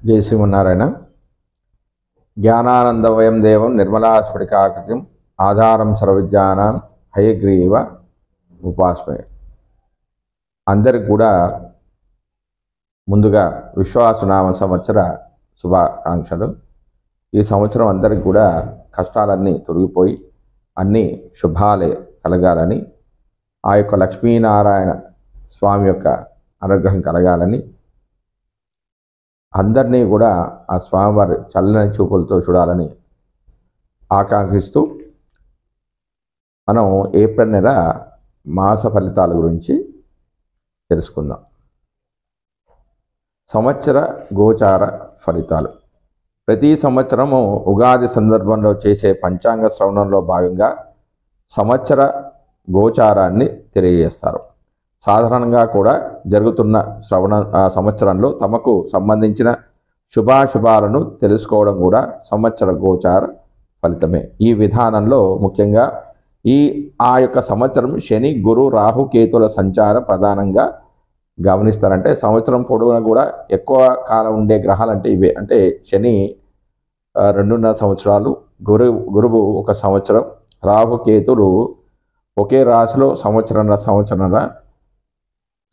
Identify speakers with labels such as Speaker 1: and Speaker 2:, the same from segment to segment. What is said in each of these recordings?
Speaker 1: జై శ్రీమన్నారాయణ. జ్ఞానానందవయం దేవం నిర్మలాస్ఫటికాకృతిం ఆధారం సర్వవిద్యానాం హయగ్రీవ ఉపాస్మయ. అందరికి కూడా ముందుగా విశ్వాసనామ సంవత్సర శుభాకాంక్షలు. ఈ సంవత్సరం అందరికి కూడా కష్టాలన్నీ తొలగిపోయి అన్నీ శుభాలే కలగాలని, ఆ యొక్క లక్ష్మీనారాయణ స్వామి యొక్క అనుగ్రహం కలగాలని, అందరినీ కూడా ఆ స్వామివారి చల్లని చూపులతో చూడాలని ఆకాంక్షిస్తూ మనం ఏప్రిల్ నెల మాస ఫలితాల గురించి తెలుసుకుందాం. సంవత్సర గోచార ఫలితాలు. ప్రతి సంవత్సరము ఉగాది సందర్భంలో చేసే పంచాంగ శ్రవణంలో భాగంగా సంవత్సర గోచారాన్ని తెలియజేస్తారు. సాధారణంగా కూడా జరుగుతున్న సంవత్సరంలో తమకు సంబంధించిన శుభాశుభాలను తెలుసుకోవడం కూడా సంవత్సర గోచార ఫలితమే. ఈ విధానంలో ముఖ్యంగా ఆ యొక్క సంవత్సరం శని, గురు, రాహు, కేతుల సంచారం ప్రధానంగా గమనిస్తారంటే సంవత్సరం పొడవునా కూడా ఎక్కువ కాలం ఉండే గ్రహాలు అంటే ఇవే. అంటే శని 2.5 సంవత్సరాలు, గురువు 1 సంవత్సరం, రాహు, కేతులు ఒకే రాశిలో సంవత్సరంన్నర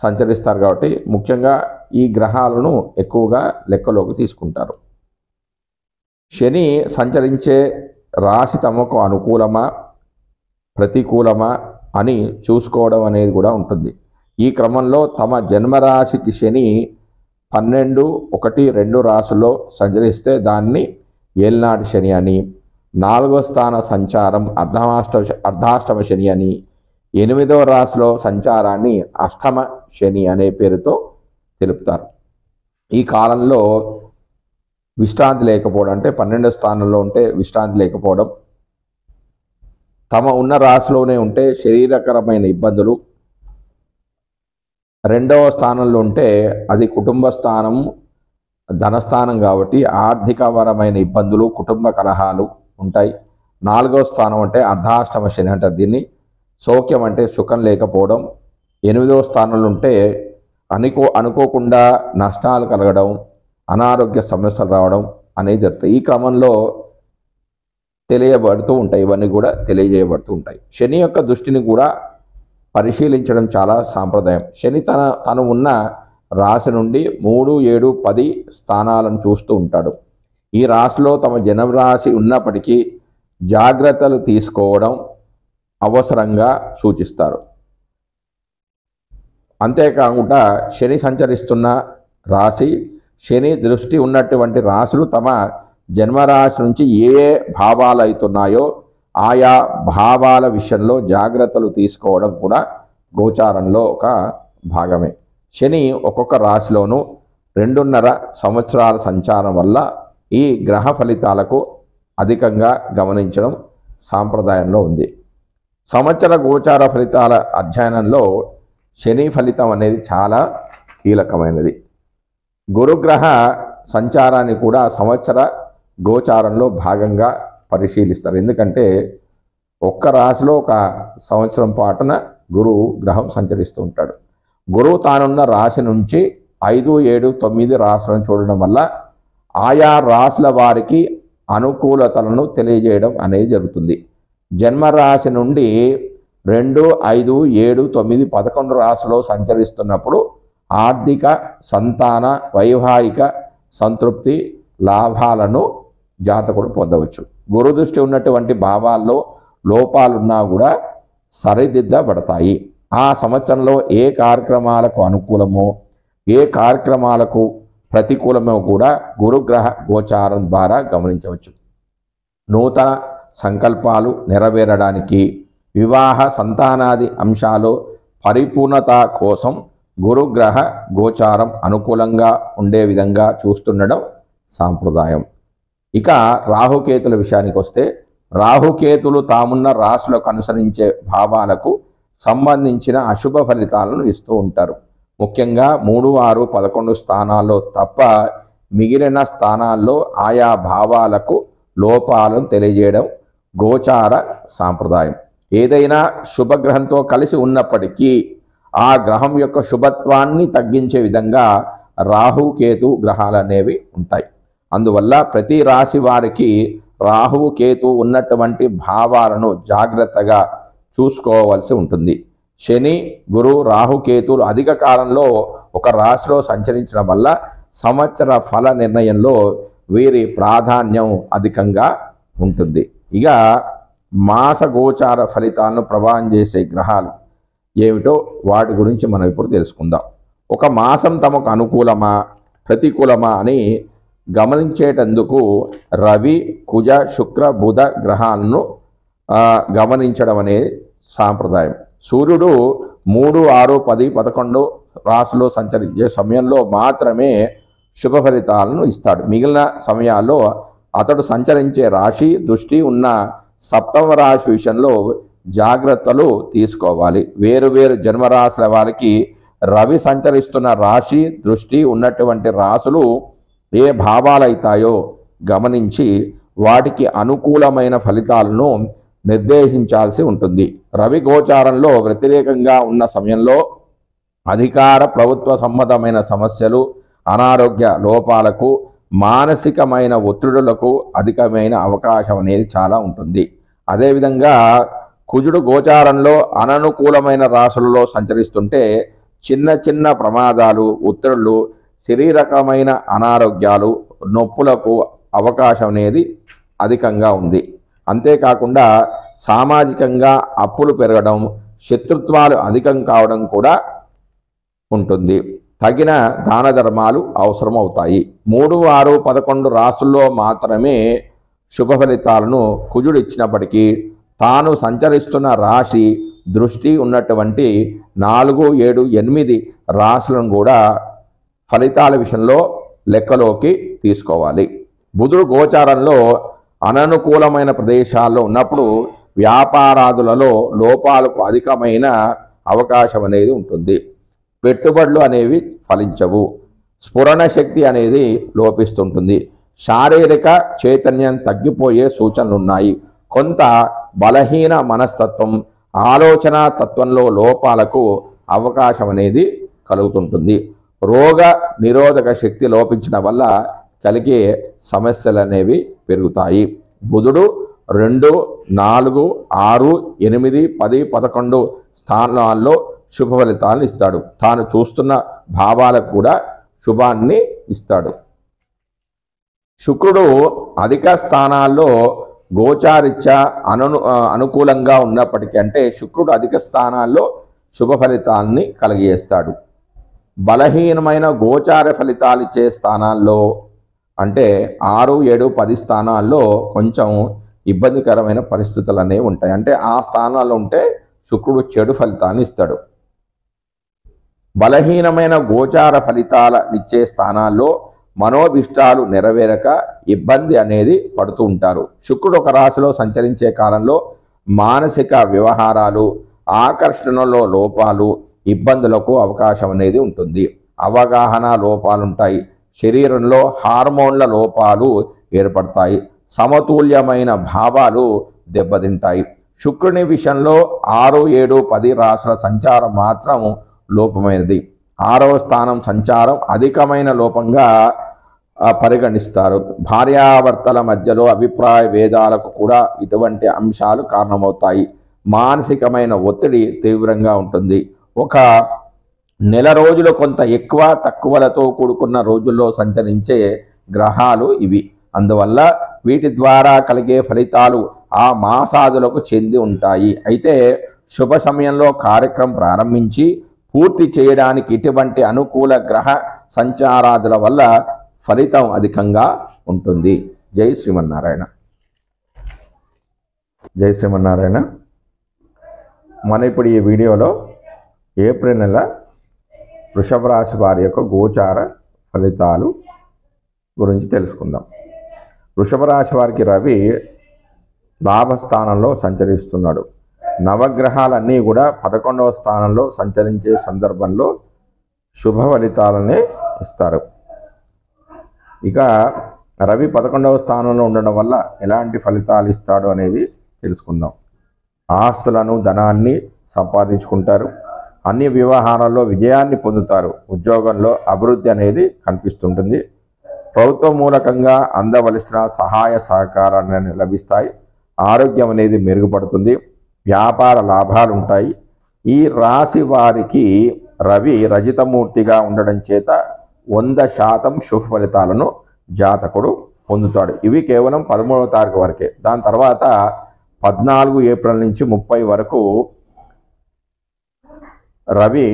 Speaker 1: సంచరిస్తారు. కాబట్టి ముఖ్యంగా ఈ గ్రహాలను ఎక్కువగా లెక్కలోకి తీసుకుంటారు. శని సంచరించే రాశి తమకు అనుకూలమా ప్రతికూలమా అని చూసుకోవడం అనేది కూడా ఉంటుంది. ఈ క్రమంలో తమ జన్మరాశికి శని 12, 1, 2 రాశుల్లో సంచరిస్తే దాన్ని ఏలినాటి శని అని, 4వ స్థాన సంచారం అర్ధాష్టమ శని అని, 8వ రాశిలో సంచారాన్ని అష్టమ శని అనే పేరుతో తెలుపుతారు. ఈ కాలంలో విశ్రాంతి లేకపోవడం, అంటే 12వ స్థానంలో ఉంటే విశ్రాంతి లేకపోవడం, తమ ఉన్న రాశిలోనే ఉంటే శరీరకరమైన ఇబ్బందులు, 2వ స్థానంలో ఉంటే అది కుటుంబ స్థానం, ధనస్థానం కాబట్టి ఆర్థికపరమైన ఇబ్బందులు, కుటుంబ కలహాలు ఉంటాయి. 4వ స్థానం అంటే అర్ధాష్టమ శని అంటే దీన్ని సౌఖ్యం అంటే సుఖం లేకపోవడం, 8వ స్థానంలో ఉంటే అనుకోకుండా నష్టాలు కలగడం, అనారోగ్య సమస్యలు రావడం అనేది జరుగుతాయి. ఈ క్రమంలో తెలియబడుతూ ఉంటాయి, ఇవన్నీ కూడా తెలియజేయబడుతూ ఉంటాయి. శని యొక్క దృష్టిని కూడా పరిశీలించడం చాలా సాంప్రదాయం. శని తను ఉన్న రాశి నుండి 3, 7, 10 స్థానాలను చూస్తూ ఉంటాడు. ఈ రాశిలో తమ జన్మరాశి ఉన్నప్పటికీ జాగ్రత్తలు తీసుకోవడం అవసరంగా సూచిస్తారు. అంతేకాకుండా శని సంచరిస్తున్న రాశి, శని దృష్టి ఉన్నటువంటి రాశులు తమ జన్మరాశి నుంచి ఏ భావాలు అవుతున్నాయో ఆయా భావాల విషయంలో జాగ్రత్తలు తీసుకోవడం కూడా గోచారంలో ఒక భాగమే. శని ఒక్కొక్క రాశిలోనూ 2.5 సంవత్సరాల సంచారం వల్ల ఈ గ్రహ ఫలితాలకు అధికంగా గమనించడం సాంప్రదాయంలో ఉంది. సంవత్సర గోచార ఫలితాల అధ్యయనంలో శని ఫలితం అనేది చాలా కీలకమైనది. గురుగ్రహ సంచారాన్ని కూడా సంవత్సర గోచారంలో భాగంగా పరిశీలిస్తారు. ఎందుకంటే ఒక్క రాశిలో 1 సంవత్సరం పాటున గురువు గ్రహం సంచరిస్తూ ఉంటాడు. గురువు తానున్న రాశి నుంచి 5, 7, 9 రాశులను చూడడం వల్ల ఆయా రాశుల వారికి అనుకూలతలను తెలియజేయడం అనేది జరుగుతుంది. జన్మరాశి నుండి 2, 5, 7, 9, 11 రాశిలో సంచరిస్తున్నప్పుడు ఆర్థిక, సంతాన, వైవాహిక సంతృప్తి, లాభాలను జాతకుడు పొందవచ్చు. గురు దృష్టి ఉన్నటువంటి భావాల్లో లోపాలున్నా కూడా సరిదిద్దబడతాయి. ఆ సంవత్సరంలో ఏ కార్యక్రమాలకు అనుకూలమో ఏ కార్యక్రమాలకు ప్రతికూలమో కూడా గురుగ్రహ గోచారం ద్వారా గమనించవచ్చు. నూతన సంకల్పాలు నెరవేరడానికి, వివాహ, సంతానాది అంశాలు పరిపూర్ణత కోసం గురుగ్రహ గోచారం అనుకూలంగా ఉండే విధంగా చూస్తుండడం సాంప్రదాయం. ఇక రాహుకేతుల విషయానికి వస్తే, రాహుకేతులు తామున్న రాశులకు అనుసరించే భావాలకు సంబంధించిన అశుభ ఫలితాలను ఇస్తూ ఉంటారు. ముఖ్యంగా 3, 6, 11 స్థానాల్లో తప్ప మిగిలిన స్థానాల్లో ఆయా భావాలకు లోపాలను తెలియజేయడం గోచార సాంప్రదాయం. ఏదైనా శుభగ్రహంతో కలిసి ఉన్నప్పటికీ ఆ గ్రహం యొక్క శుభత్వాన్ని తగ్గించే విధంగా రాహు కేతు గ్రహాలు అనేవి ఉంటాయి. అందువల్ల ప్రతి రాశి వారికి రాహువు కేతు ఉన్నటువంటి భావాలను జాగ్రత్తగా చూసుకోవాల్సి ఉంటుంది. శని గురు రాహుకేతులు అధిక కాలంలో ఒక రాశిలో సంచరించడం వల్ల సంవత్సర ఫల నిర్ణయంలో వీరి ప్రాధాన్యం అధికంగా ఉంటుంది. ఇక మాస గోచార ఫలితాలను ప్రభావం చేసే గ్రహాలు ఏమిటో వాటి గురించి మనం ఇప్పుడు తెలుసుకుందాం. ఒక మాసం తమకు అనుకూలమా ప్రతికూలమా అని గమనించేటందుకు రవి కుజ శుక్ర బుధ గ్రహాలను గమనించడం అనేది సాంప్రదాయం. సూర్యుడు 3, 6, 10, 11 రాశుల్లో సంచరించే సమయంలో మాత్రమే శుభ ఫలితాలను ఇస్తాడు. మిగిలిన సమయాల్లో అతడు సంచరించే రాశి దృష్టి ఉన్న సప్తమ రాశి విషయంలో జాగ్రత్తలు తీసుకోవాలి. వేరువేరు జన్మరాశుల వారికి రవి సంచరిస్తున్న రాశి దృష్టి ఉన్నటువంటి రాశులు ఏ భావాలైతాయో గమనించి వాటికి అనుకూలమైన ఫలితాలను నిర్దేశించాల్సి ఉంటుంది. రవి గోచారంలో వ్యతిరేకంగా ఉన్న సమయంలో అధికార ప్రభుత్వ సంబంధమైన సమస్యలు, అనారోగ్య లోపాలకు, మానసికమైన ఒత్తిడులకు అధికమైన అవకాశం అనేది చాలా ఉంటుంది. అదేవిధంగా కుజుడు గోచారంలో అననుకూలమైన రాశులలో సంచరిస్తుంటే చిన్న చిన్న ప్రమాదాలు, ఒత్తిడులు, శరీరకమైన అనారోగ్యాలు, నొప్పులకు అవకాశం అనేది అధికంగా ఉంది. అంతేకాకుండా సామాజికంగా అప్పులు పెరగడం, శత్రుత్వాలు అధికం కావడం కూడా ఉంటుంది. తగిన దాన ధర్మాలు అవసరమవుతాయి. 3, 6, 11 రాశుల్లో మాత్రమే శుభ ఫలితాలను కుజుడు ఇచ్చినప్పటికీ తాను సంచరిస్తున్న రాశి దృష్టి ఉన్నటువంటి 4, 7, 8 రాశులను కూడా ఫలితాల విషయంలో లెక్కలోకి తీసుకోవాలి. బుధుడు గోచారంలో అననుకూలమైన ప్రదేశాల్లో ఉన్నప్పుడు వ్యాపారాదులలో లోపాలకు అధికమైన అవకాశం అనేది ఉంటుంది. పెట్టుబడులు అనేవి ఫలించవు. స్ఫురణ శక్తి అనేది లోపిస్తుంటుంది. శారీరక చైతన్యం తగ్గిపోయే సూచనలు ఉన్నాయి. కొంత బలహీన మనస్తత్వం, ఆలోచన తత్వంలో లోపాలకు అవకాశం అనేది కలుగుతుంటుంది. రోగ నిరోధక శక్తి లోపించడం వల్ల కలిగే సమస్యలు అనేవి పెరుగుతాయి. బుధుడు 2, 4, 6, 8, 10, 11 స్థానాల్లో శుభ ఫలితాలను ఇస్తాడు. తాను చూస్తున్న భావాలకు కూడా శుభాన్ని ఇస్తాడు. శుక్రుడు అధిక స్థానాల్లో గోచారిత్యా అనుకూలంగా ఉన్నప్పటికీ, అంటే శుక్రుడు అధిక స్థానాల్లో శుభ ఫలితాన్ని కలిగజేస్తాడు. బలహీనమైన గోచార ఫలితాలు ఇచ్చే స్థానాల్లో అంటే 6, 7, 10 స్థానాల్లో కొంచెం ఇబ్బందికరమైన పరిస్థితులు అనేవి ఉంటాయి. అంటే ఆ స్థానాల్లో ఉంటే శుక్రుడు చెడు ఫలితాన్ని ఇస్తాడు. బలహీనమైన గోచార ఫలితాల ఇచ్చే స్థానాల్లో మనోభిష్టాలు నెరవేరక ఇబ్బంది అనేది పడుతూ ఉంటారు. శుక్రుడు ఒక రాశిలో సంచరించే కాలంలో మానసిక వ్యవహారాలు, ఆకర్షణలో లోపాలు, ఇబ్బందులకు అవకాశం అనేది ఉంటుంది. అవగాహన లోపాలుంటాయి. శరీరంలో హార్మోన్ల లోపాలు ఏర్పడతాయి. సమతుల్యమైన భావాలు దెబ్బతింటాయి. శుక్రుని విషయంలో 6, 7, 10 రాశుల సంచారం మాత్రం లోపమైనది. 6వ స్థానం సంచారం అధికమైన లోపంగా పరిగణిస్తారు. భార్యాభర్తల మధ్యలో అభిప్రాయ భేదాలకు కూడా ఇటువంటి అంశాలు కారణమవుతాయి. మానసికమైన ఒత్తిడి తీవ్రంగా ఉంటుంది. ఒక నెల రోజులు కొంత ఎక్కువ తక్కువలతో కూడుకున్న రోజుల్లో సంచరించే గ్రహాలు ఇవి. అందువల్ల వీటి ద్వారా కలిగే ఫలితాలు ఆ మాసాదులకు చెంది ఉంటాయి. అయితే శుభ సమయంలో కార్యక్రమం ప్రారంభించి పూర్తి చేయడానికి ఇటువంటి అనుకూల గ్రహ సంచారాదుల వల్ల ఫలితం అధికంగా ఉంటుంది. జై శ్రీమన్నారాయణ. జై శ్రీమన్నారాయణ. మన ఇప్పుడు ఈ వీడియోలో ఏప్రిల్ నెల వృషభ రాశి వారి యొక్క గోచార ఫలితాలు గురించి తెలుసుకుందాం. వృషభ రాశి వారికి రవి లాభస్థానంలో సంచరిస్తున్నాడు. నవగ్రహాలన్నీ కూడా 11వ స్థానంలో సంచరించే సందర్భంలో శుభ ఫలితాలనే ఇస్తారు. ఇక రవి 11వ స్థానంలో ఉండడం వల్ల ఎలాంటి ఫలితాలు ఇస్తాడు అనేది తెలుసుకుందాం. ఆస్తులను ధనాన్ని సంపాదించుకుంటారు. అన్ని వ్యవహారాల్లో విజయాన్ని పొందుతారు. ఉద్యోగంలో అభివృద్ధి అనేది కనిపిస్తుంటుంది. ప్రభుత్వ మూలకంగా అందవలసిన సహాయ సహకారాన్ని లభిస్తాయి. ఆరోగ్యం అనేది మెరుగుపడుతుంది. వ్యాపార లాభాలు ఉంటాయి. ఈ రాశి వారికి రవి రజితమూర్తిగా ఉండడం చేత 100% శుభ ఫలితాలను జాతకుడు పొందుతాడు. ఇవి కేవలం 13వ తారీఖు వరకే. దాని తర్వాత 14 ఏప్రిల్ నుంచి 30 వరకు రవి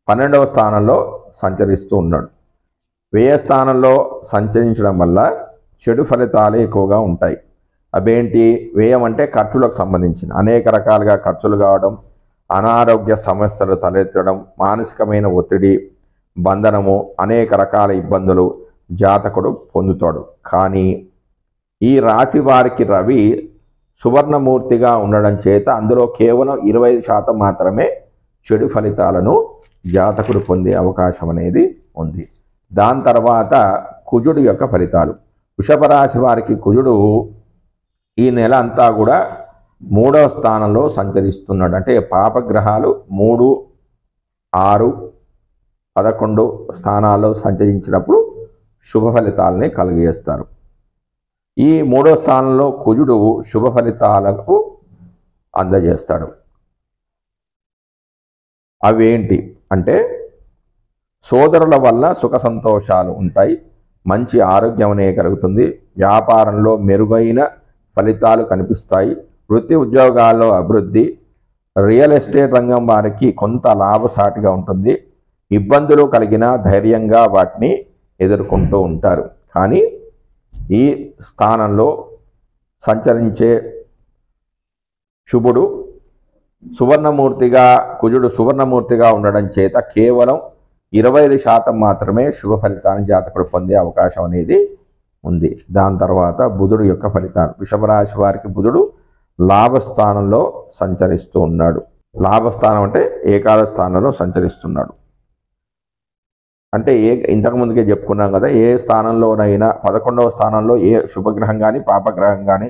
Speaker 1: 12వ స్థానంలో సంచరిస్తూ ఉన్నాడు. వ్యయ స్థానంలో సంచరించడం వల్ల చెడు ఫలితాలు ఎక్కువగా ఉంటాయి. అవేంటి? వ్యయం అంటే ఖర్చులకు సంబంధించిన అనేక రకాలుగా ఖర్చులు కావడం, అనారోగ్య సమస్యలు తలెత్తడం, మానసికమైన ఒత్తిడి, బంధనము, అనేక రకాల ఇబ్బందులు జాతకుడు పొందుతాడు. కానీ ఈ రాశి వారికి రవి సువర్ణమూర్తిగా ఉండడం చేత అందులో కేవలం 25% మాత్రమే చెడు ఫలితాలను జాతకుడు పొందే అవకాశం అనేది ఉంది. దాని తర్వాత కుజుడు యొక్క ఫలితాలు. వృషభ రాశి వారికి కుజుడు ఈ నెల అంతా కూడా 3వ స్థానంలో సంచరిస్తున్నాడు. అంటే పాపగ్రహాలు 3, 6, 11 స్థానాల్లో సంచరించినప్పుడు శుభ ఫలితాలని కలిగజేస్తారు. ఈ 3వ స్థానంలో కుజుడు శుభ ఫలితాలకు అందజేస్తాడు. అవేంటి అంటే సోదరుల వల్ల సుఖ సంతోషాలు ఉంటాయి. మంచి ఆరోగ్యం అనేది కలుగుతుంది. వ్యాపారంలో మెరుగైన ఫలితాలు కనిపిస్తాయి. వృత్తి ఉద్యోగాల్లో అభివృద్ధి. రియల్ ఎస్టేట్ రంగం వారికి కొంత లాభసాటిగా ఉంటుంది. ఇబ్బందులు కలిగినా ధైర్యంగా వాటిని ఎదుర్కొంటూ ఉంటారు. కానీ ఈ స్థానంలో సంచరించే శుభుడు కుజుడు సువర్ణమూర్తిగా ఉండడం చేత కేవలం 25% మాత్రమే శుభ ఫలితాన్ని జాతకుడు పొందే అవకాశం అనేది ఉంది. దాని తర్వాత బుధుడు యొక్క ఫలితాలు. వృషభ రాశి వారికి బుధుడు లాభస్థానంలో సంచరిస్తూ ఉన్నాడు. లాభస్థానం అంటే ఏకాదశ స్థానంలో సంచరిస్తున్నాడు. అంటే ఇంతకుముందుకే చెప్పుకున్నాం కదా, ఏ స్థానంలోనైనా 11వ స్థానంలో ఏ శుభగ్రహం కానీ పాపగ్రహం కానీ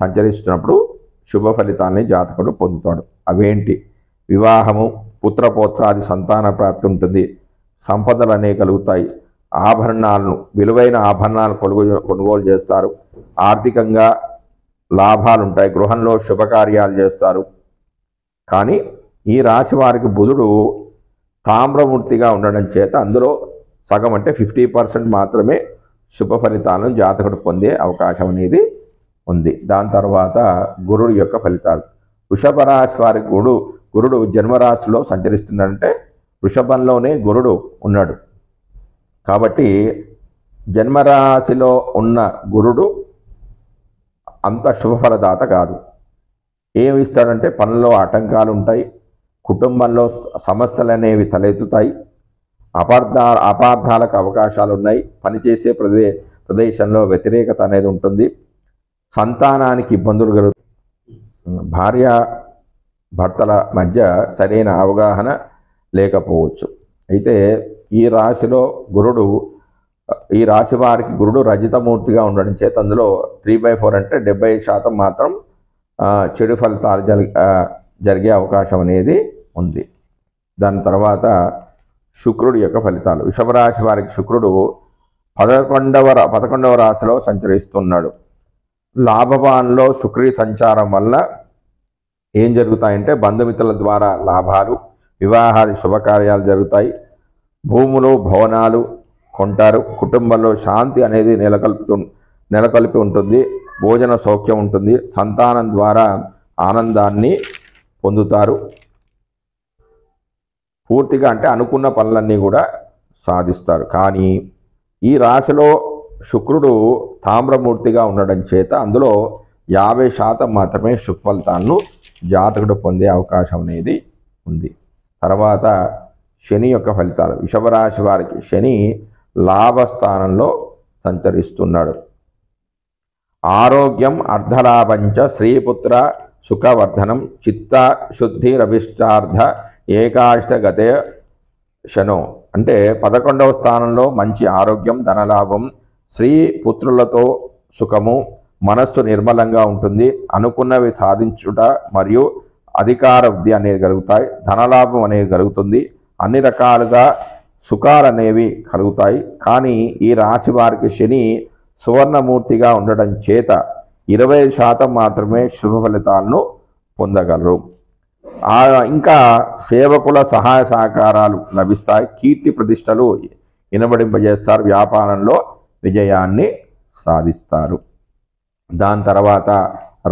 Speaker 1: సంచరిస్తున్నప్పుడు శుభ ఫలితాన్ని జాతకుడు పొందుతాడు. అవేంటి? వివాహము, పుత్రపోత్రాది సంతాన ప్రాప్తి ఉంటుంది. సంపదలు అనేవి కలుగుతాయి. విలువైన ఆభరణాలు కొనుగోలు చేస్తారు. ఆర్థికంగా లాభాలు ఉంటాయి. గృహంలో శుభకార్యాలు చేస్తారు. కానీ ఈ రాశి వారికి బుధుడు తామ్రమూర్తిగా ఉండడం చేత అందులో సగం అంటే 50% మాత్రమే శుభ ఫలితాలను జాతకుడు పొందే అవకాశం అనేది ఉంది. దాని తర్వాత గురుడు యొక్క ఫలితాలు. వృషభ రాశి వారికి గురుడు జన్మరాశిలో సంచరిస్తున్నాడంటే వృషభంలోనే గురుడు ఉన్నాడు. కాబట్టి జన్మరాశిలో ఉన్న గురుడు అంత శుభఫలదాత కాదు. ఏమి ఇస్తాడంటే పనుల్లో ఆటంకాలు ఉంటాయి. కుటుంబంలో సమస్యలు అనేవి తలెత్తుతాయి. అపార్థాలకు అవకాశాలు ఉన్నాయి. పనిచేసే ప్రదేశంలో వ్యతిరేకత అనేది ఉంటుంది. సంతానానికి ఇబ్బందులు కలుగుతాయి. భార్య భర్తల మధ్య సరైన అవగాహన లేకపోవచ్చు. అయితే ఈ రాశి వారికి గురుడు రజితమూర్తిగా ఉండడం చేత అందులో 3/4 అంటే 70% మాత్రం చెడు ఫలితాలు జరిగే అవకాశం అనేది ఉంది. దాని తర్వాత శుక్రుడి యొక్క ఫలితాలు. వృషభ రాశి వారికి శుక్రుడు 11వ రాశిలో సంచరిస్తున్నాడు. లాభవాన్లో శుక్రుడి సంచారం వల్ల ఏం జరుగుతాయంటే బంధుమిత్రుల ద్వారా లాభాలు, వివాహాది శుభకార్యాలు జరుగుతాయి. భూములు, భవనాలు కొంటారు. కుటుంబంలో శాంతి అనేది నెలకొల్పి ఉంటుంది. భోజన సౌఖ్యం ఉంటుంది. సంతానం ద్వారా ఆనందాన్ని పొందుతారు. పూర్తిగా అంటే అనుకున్న పనులన్నీ కూడా సాధిస్తారు. కానీ ఈ రాశిలో శుక్రుడు తామ్రమూర్తిగా ఉండడం చేత అందులో 50% మాత్రమే శుభ ఫలితాలను జాతకుడు పొందే అవకాశం అనేది ఉంది. తర్వాత శని యొక్క ఫలితాలు. వృషభ రాశి వారికి శని లాభస్థానంలో సంచరిస్తున్నాడు. ఆరోగ్యం అర్ధలాభంచ శ్రీపుత్ర సుఖవర్ధనం చిత్త శుద్ధిరభిష్టార్థ ఏకాదశగతే శనో. అంటే 11వ స్థానంలో మంచి ఆరోగ్యం, ధనలాభం, స్త్రీ పుత్రులతో సుఖము, మనస్సు నిర్మలంగా ఉంటుంది, అనుకున్నవి సాధించుట మరియు అధికార వృద్ధి అనేది కలుగుతాయి, ధనలాభం అనేది కలుగుతుంది, అన్ని రకాలుగా సుఖాలు అనేవి కలుగుతాయి. కానీ ఈ రాశి వారికి శని సువర్ణమూర్తిగా ఉండడం చేత 20% మాత్రమే శుభ ఫలితాలను పొందగలరు. ఇంకా సేవకుల సహాయ సహకారాలు లభిస్తాయి, కీర్తి ప్రతిష్టలు ఇనబడింపజేస్తారు, వ్యాపారంలో విజయాన్ని సాధిస్తారు. దాని తర్వాత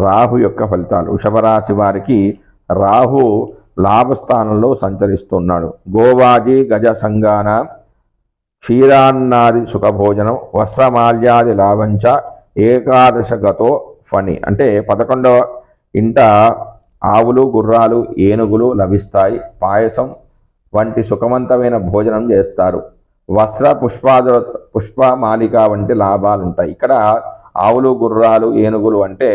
Speaker 1: రాహు యొక్క ఫలితాలు. వృషభ రాశి వారికి రాహు లాభస్థానంలో సంచరిస్తున్నాడు. గోవాజీ గజ సంగాన క్షీరాన్నాది సుఖభోజనం వస్త్రమాల్యాది లాభంచ ఏకాదశగతో ఫణి అంటే 11వ ఇంట ఆవులు గుర్రాలు ఏనుగులు లభిస్తాయి, పాయసం వంటి సుఖవంతమైన భోజనం చేస్తారు, వస్త్ర పుష్పమాలిక వంటి లాభాలు ఉంటాయి. ఇక్కడ ఆవులు గుర్రాలు ఏనుగులు అంటే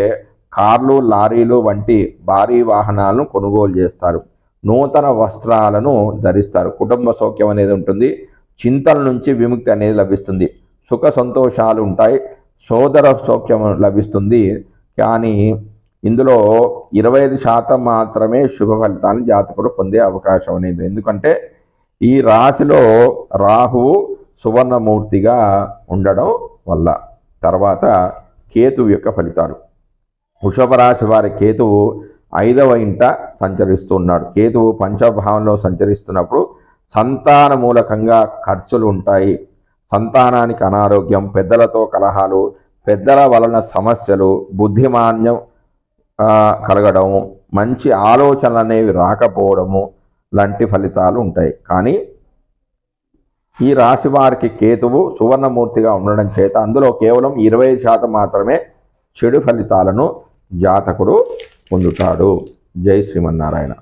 Speaker 1: కార్లు లారీలు వంటి భారీ వాహనాలను కొనుగోలు చేస్తారు, నూతన వస్త్రాలను ధరిస్తారు, కుటుంబ సౌఖ్యం అనేది ఉంటుంది, చింతల నుంచి విముక్తి అనేది లభిస్తుంది, సుఖ సంతోషాలు ఉంటాయి, సోదర సౌఖ్యం లభిస్తుంది. కానీ ఇందులో 25% మాత్రమే శుభ ఫలితాలను జాతకుడు పొందే అవకాశం అనేది. ఎందుకంటే ఈ రాశిలో రాహువు సువర్ణమూర్తిగా ఉండడం వల్ల. తర్వాత కేతువు యొక్క ఫలితాలు. వృషభ రాశి వారి కేతువు 5వ ఇంట సంచరిస్తున్నాడు. కేతువు పంచభావంలో సంచరిస్తున్నప్పుడు సంతాన మూలకంగా ఖర్చులు ఉంటాయి, సంతానానికి అనారోగ్యం, పెద్దలతో కలహాలు, పెద్దల వలన సమస్యలు, బుద్ధిమాన్యం కలగడము, మంచి ఆలోచనలు అనేవి రాకపోవడము లాంటి ఫలితాలు ఉంటాయి. కానీ ఈ రాశి వారికి కేతువు సువర్ణమూర్తిగా ఉండడం చేత అందులో కేవలం 25% మాత్రమే చెడు ఫలితాలను జాతకుడు పొందుతాడు. జై శ్రీమన్నారాయణ.